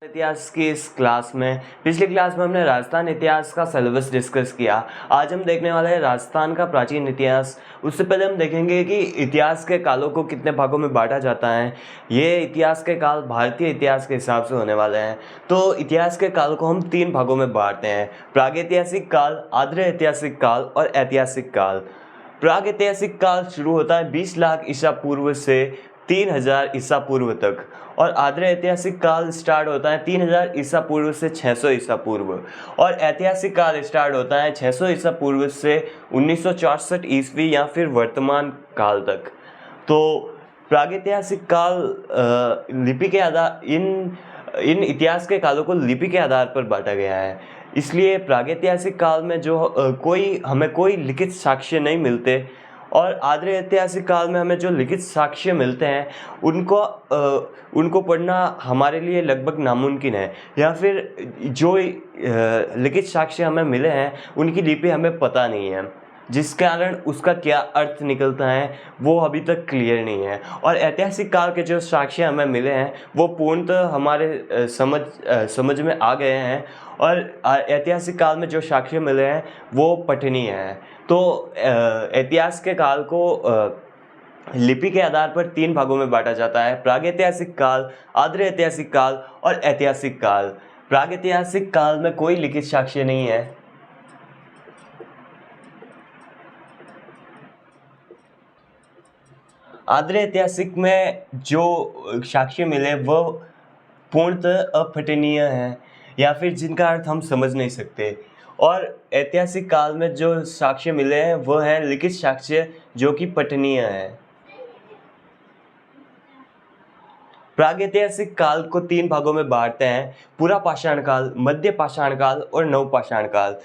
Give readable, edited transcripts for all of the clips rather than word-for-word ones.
इतिहास की इस क्लास में पिछली क्लास में हमने राजस्थान इतिहास का सिलेबस डिस्कस किया। आज हम देखने वाले हैं राजस्थान का प्राचीन इतिहास। उससे पहले हम देखेंगे कि इतिहास के कालों को कितने भागों में बांटा जाता है। ये इतिहास के काल भारतीय इतिहास के हिसाब से होने वाले हैं। तो इतिहास के काल को हम 3 भागों में बांटते हैं: प्रागैतिहासिक काल, आद्य ऐतिहासिक काल और ऐतिहासिक काल। प्रागैतिहासिक काल शुरू होता है 20 लाख ईसा पूर्व से 3000 ईसा पूर्व तक, और आद्य ऐतिहासिक काल स्टार्ट होता है 3000 ईसा पूर्व से 600 ईसा पूर्व, और ऐतिहासिक काल स्टार्ट होता है 600 ईसा पूर्व से 1964 ईस्वी या फिर वर्तमान काल तक। तो प्रागैतिहासिक काल लिपि के आधार इन इतिहास के कालों को लिपि के आधार पर बांटा गया है। इसलिए प्रागैतिहासिक काल में जो हमें कोई लिखित साक्ष्य नहीं मिलते, और आद्य ऐतिहासिक काल में हमें जो लिखित साक्ष्य मिलते हैं उनको पढ़ना हमारे लिए लगभग नामुमकिन है, या फिर जो लिखित साक्ष्य हमें मिले हैं उनकी लिपि हमें पता नहीं है, जिस कारण उसका क्या अर्थ निकलता है वो अभी तक क्लियर नहीं है। और ऐतिहासिक काल के जो साक्ष्य हमें मिले हैं वो पूर्णतः हमारे समझ में आ गए हैं, और ऐतिहासिक काल में जो साक्ष्य मिले हैं वो पठनीय हैं। तो इतिहास के काल को लिपि के आधार पर 3 भागों में बांटा जाता है: प्रागैतिहासिक काल, आद्य ऐतिहासिक काल और ऐतिहासिक काल। प्रागैतिहासिक काल में कोई लिखित साक्ष्य नहीं है। आद्य ऐतिहासिक में जो साक्ष्य मिले वो पूर्णतः अपठनीय हैं, या फिर जिनका अर्थ हम समझ नहीं सकते। और ऐतिहासिक काल में जो साक्ष्य मिले हैं वो है लिखित साक्ष्य जो कि पठनीय है। प्रागैतिहासिक काल को 3 भागों में बांटते हैं: पूरा पाषाण काल, मध्य पाषाण काल और नवपाषाण काल।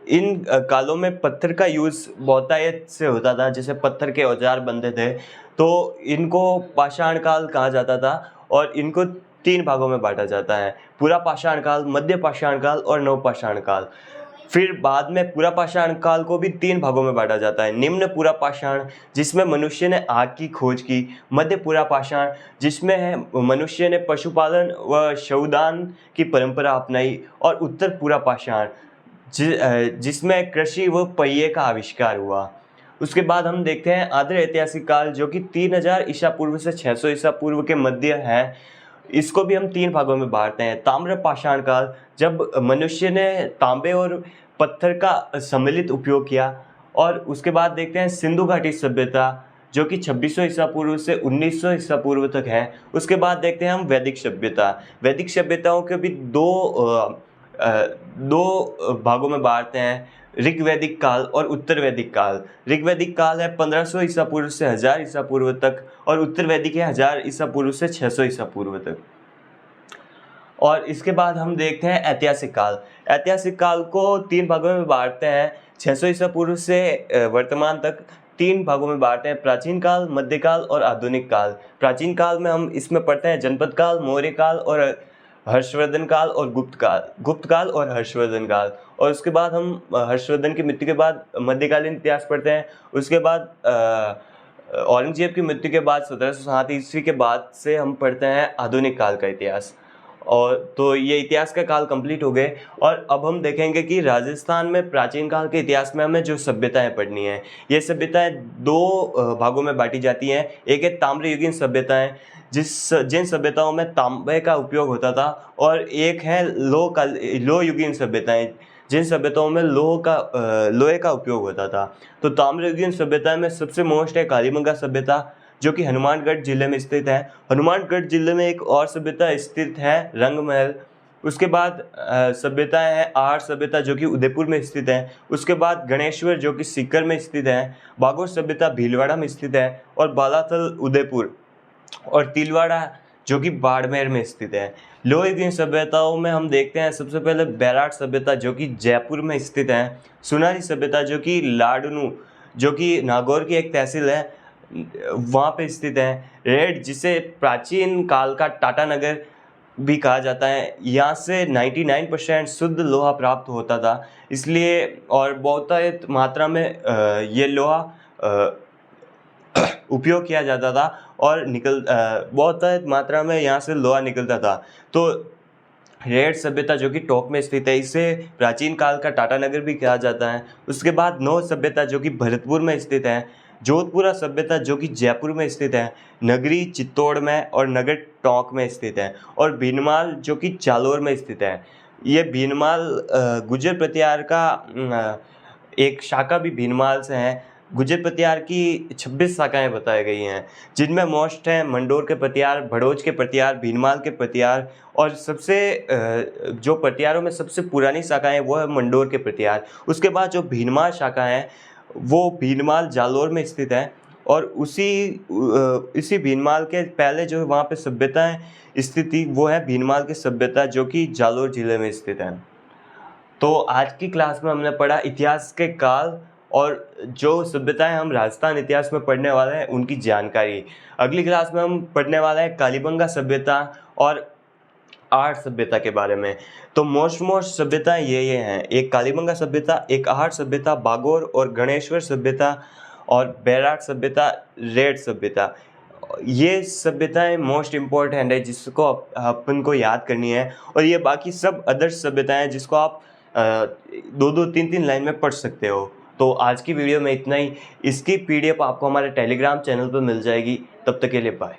इन कालों में पत्थर का यूज़ बहुतायत से होता था, जैसे पत्थर के औजार बनते थे, तो इनको पाषाण काल कहा जाता था। और इनको 3 भागों में बांटा जाता है: पूरा पाषाण काल, मध्य पाषाण काल और नवपाषाण काल। फिर बाद में पूरा पाषाण काल को भी 3 भागों में बांटा जाता है: निम्न पूरा पाषाण, जिसमें मनुष्य ने आग की खोज की; मध्य पूरा पाषाण, जिसमें है मनुष्य ने पशुपालन व शवदान की परंपरा अपनाई; और उत्तर पूरा पाषाण, जिसमें कृषि व पहिए का आविष्कार हुआ। उसके बाद हम देखते हैं आद्य ऐतिहासिक काल, जो कि 3000 ईसा पूर्व से 600 ईसा पूर्व के मध्य है। इसको भी हम 3 भागों में बांटते हैं: ताम्र पाषाण काल, जब मनुष्य ने तांबे और पत्थर का सम्मिलित उपयोग किया; और उसके बाद देखते हैं सिंधु घाटी सभ्यता, जो कि 2600 ईसा पूर्व से 1900 ईसा पूर्व तक है। उसके बाद देखते हैं हम वैदिक सभ्यता। वैदिक सभ्यताओं के भी दो भागों में बांटते हैं: ऋग्वैदिक काल और उत्तर वैदिक काल। ऋग्वैदिक काल है 1500 ईसा पूर्व से 1000 ईसा पूर्व तक, और उत्तर वैदिक है 1000 ईसा पूर्व से 600 ईसा पूर्व तक। और इसके बाद हम देखते हैं ऐतिहासिक काल। ऐतिहासिक काल को 3 भागों में बांटते हैं: 600 ईसा पूर्व से वर्तमान तक 3 भागों में बांटते हैं: प्राचीन काल, मध्यकाल और आधुनिक काल। प्राचीन काल में हम इसमें पढ़ते हैं जनपद काल, मौर्य काल और हर्षवर्धन काल और गुप्त काल और हर्षवर्धन काल। और उसके बाद हम हर्षवर्धन की मृत्यु के बाद मध्यकालीन इतिहास पढ़ते हैं। उसके बाद औरंगजेब की मृत्यु के बाद 1707 ईस्वी के बाद से हम पढ़ते हैं आधुनिक काल का इतिहास। और तो ये इतिहास का काल कंप्लीट हो गए। और अब हम देखेंगे कि राजस्थान में प्राचीन काल के इतिहास में हमें जो सभ्यताएं पढ़नी है, ये सभ्यताएं 2 भागों में बांटी जाती हैं। एक है ताम्रयुगीन सभ्यताएं, जिन सभ्यताओं में तांबे का उपयोग होता था, और एक है लोह युगीन सभ्यताएं, जिन सभ्यताओं में लोहे का उपयोग होता था। तो ताम्रयुगीन सभ्यता में सबसे मोस्ट है कालीबंगा सभ्यता, जो कि हनुमानगढ़ जिले में स्थित है। हनुमानगढ़ जिले में एक और सभ्यता स्थित है, रंगमहल। उसके बाद सभ्यताएं हैं आहर सभ्यता, जो कि उदयपुर में स्थित है। उसके बाद गणेश्वर, जो कि सीकर में स्थित है। बागोर सभ्यता भीलवाड़ा में स्थित है, और बालाथल उदयपुर, और तिलवाड़ा, जो कि बाड़मेर में स्थित है। लोहयुगीन सभ्यताओं में हम देखते हैं सबसे पहले बैराट सभ्यता, जो कि जयपुर में स्थित है। सुनारी सभ्यता, जो कि लाडनू, जो कि नागौर की एक तहसील है, वहाँ पे स्थित है। रेड, जिसे प्राचीन काल का टाटा नगर भी कहा जाता है, यहाँ से 99% शुद्ध लोहा प्राप्त होता था। इसलिए और बहुतायत मात्रा में ये लोहा उपयोग किया जाता था और बहुत मात्रा में यहाँ से लोहा निकलता था। तो रेड सभ्यता जो कि टोंक में स्थित है, इसे प्राचीन काल का टाटा नगर भी कहा जाता है। उसके बाद नौ सभ्यता जो कि भरतपुर में स्थित है, जोधपुरा सभ्यता जो कि जयपुर में स्थित है, नगरी चित्तौड़ में और नगर टोंक में स्थित है, और भीनमाल जो कि जालोर में स्थित है। ये भीनमाल गुर्जर प्रतिहार का एक शाखा भी भीनमाल से है। गुर्जर प्रतिहार की 26 शाखाएं बताई गई हैं, जिनमें मोस्ट हैं मंडोर के प्रतिहार, भड़ोज के प्रतिहार, भीनमाल के प्रतिहार, और सबसे जो प्रतिहारों में सबसे पुरानी शाखा है वो है मंडोर के प्रतिहार। उसके बाद जो भीनमाल शाखा है वो भीनमाल जालोर में स्थित है, और इसी भीनमाल के पहले जो वहाँ पे सभ्यताएं स्थित थी वो है भीनमाल की सभ्यता जो कि जालोर जिले में स्थित है। तो आज की क्लास में हमने पढ़ा इतिहास के काल, और जो सभ्यताएं हम राजस्थान इतिहास में पढ़ने वाले हैं उनकी जानकारी। अगली क्लास में हम पढ़ने वाले हैं कालीबंगा सभ्यता और आर्ट सभ्यता के बारे में। तो मोस्ट सभ्यताएं ये हैं, एक कालीबंगा सभ्यता, एक आर्ट सभ्यता, बागोर और गणेश्वर सभ्यता, और बैराट सभ्यता, रेड सभ्यता। ये सभ्यताएं मोस्ट इम्पोर्टेंट है जिसको अपन को याद करनी है, और ये बाकी सब अदर सभ्यताएं जिसको आप 2-2, 3-3 लाइन में पढ़ सकते हो। तो आज की वीडियो में इतना ही। इसकी PDF आपको हमारे टेलीग्राम चैनल पर मिल जाएगी। तब तक के लिए बाय।